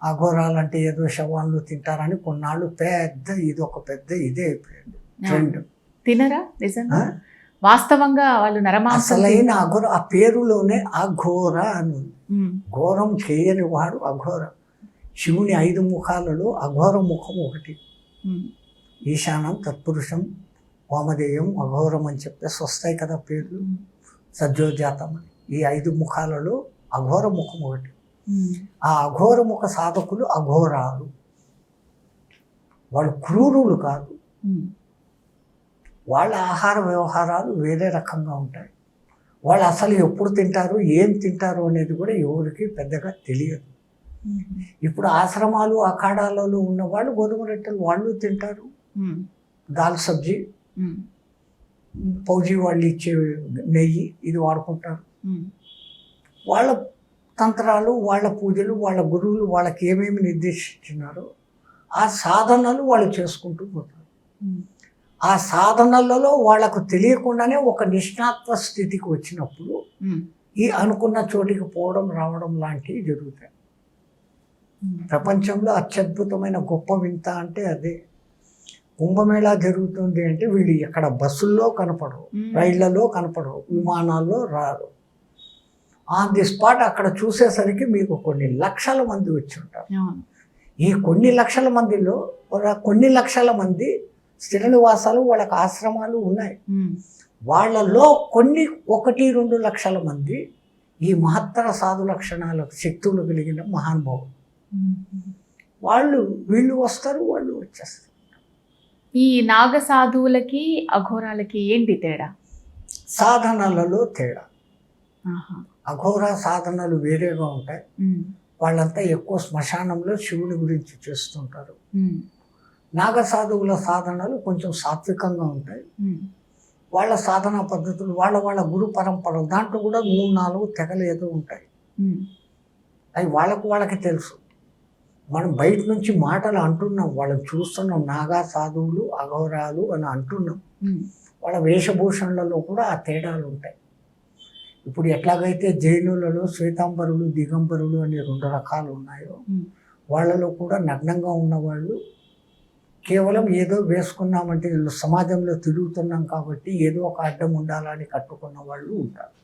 అఘోరాలు అంటే ఏదో శవాలను తింటారని కొన్నాళ్ళు పెద్ద ఇది ఒక పెద్ద ఇదే అయిపోయింది ట్రెండ్. తినరా నిజంగా? వాస్తవంగా వాళ్ళు నరమాంసం అసలైన అఘోర ఆ పేరులోనే అఘోర అని ఉంది. ఘోరం చేయని వాడు అఘోర. శివుని 5 ముఖాలలో అఘోర ముఖం ఒకటి. ఈశానం, తత్పురుషం, వామదేయం, అఘోరం అని చెప్పేసి వస్తాయి కదా పేర్లు. సజ్జోజాతం అని. ఈ 5 ముఖాలలో అఘోర ముఖం ఒకటి. ఆ అఘోర ముఖ సాధకులు అఘోరాలు. వాళ్ళు క్రూరులు కాదు. వాళ్ళ ఆహార వ్యవహారాలు వేరే రకంగా ఉంటాయి. వాళ్ళు అసలు ఎప్పుడు తింటారు, ఏం తింటారు అనేది కూడా ఎవరికి పెద్దగా తెలియదు. ఇప్పుడు ఆశ్రమాలు అఖాడాలలో ఉన్న వాళ్ళు గోధుమ రొట్టెలు వాళ్ళు తింటారు, దాల్ సబ్జీ, పౌజీ వాళ్ళు ఇచ్చే నెయ్యి ఇది వాడుకుంటారు. వాళ్ళ తంత్రాలు, వాళ్ళ పూజలు, వాళ్ళ గురువులు వాళ్ళకి ఏమేమి నిర్దేశించినారో ఆ సాధనలు వాళ్ళు చేసుకుంటూ పోతారు. ఆ సాధనలలో వాళ్ళకు తెలియకుండానే ఒక నిష్ణాత్వ స్థితికి వచ్చినప్పుడు ఈ అనుకున్న చోటికి పోవడం రావడం లాంటివి జరుగుతాయి. ప్రపంచంలో అత్యద్భుతమైన గొప్ప వింత అంటే అదే. కుంభమేళా జరుగుతుంది అంటే వీళ్ళు ఎక్కడ బస్సుల్లో కనపడరు, రైళ్లలో కనపడరు, విమానాల్లో రారు. ఆన్ ది స్పాట్ అక్కడ చూసేసరికి మీకు కొన్ని లక్షల మంది వచ్చి ఉంటారు. ఈ కొన్ని లక్షల మందిలో కొన్ని లక్షల మంది స్థిర నివాసాలు, వాళ్ళకి ఆశ్రమాలు ఉన్నాయి. వాళ్ళలో 1-2 లక్షల మంది ఈ మహత్తర సాధు లక్షణాలకు శక్తులు కలిగిన మహానుభావులు. వీళ్ళు వస్తారు, వాళ్ళు వచ్చేస్తారు. ఈ నాగ సాధువులకి అఘోరాలకి ఏంటి తేడా? సాధనలలో తేడా. అఘోర సాధనలు వేరేగా ఉంటాయి. వాళ్ళంతా ఎక్కువ శ్మశానంలో శివుని గురించి చేస్తుంటారు. నాగ సాధువుల సాధనలు కొంచెం సాత్వికంగా ఉంటాయి. వాళ్ళ సాధనా పద్ధతులు, వాళ్ళ గురు పరంపరలు, దాంట్లో కూడా 3-4 తెగలు ఏదో ఉంటాయి. అవి వాళ్ళకి తెలుసు. మనం బయట నుంచి మాటలు అంటున్నాం, వాళ్ళని చూస్తున్నాం, నాగా సాధువులు అఘోరాలు అని అంటున్నాం. వాళ్ళ వేషభూషణలలో కూడా ఆ తేడాలు ఉంటాయి. ఇప్పుడు ఎట్లాగైతే జైనులలో శ్వేతాంబరులు, దిగంబరులు అనే 2 రకాలు ఉన్నాయో, వాళ్ళలో కూడా నగ్నంగా ఉన్నవాళ్ళు కేవలం ఏదో వేసుకున్నామంటే సమాజంలో తిరుగుతున్నాం కాబట్టి ఏదో ఒక అడ్డం ఉండాలని కట్టుకున్న వాళ్ళు ఉంటారు.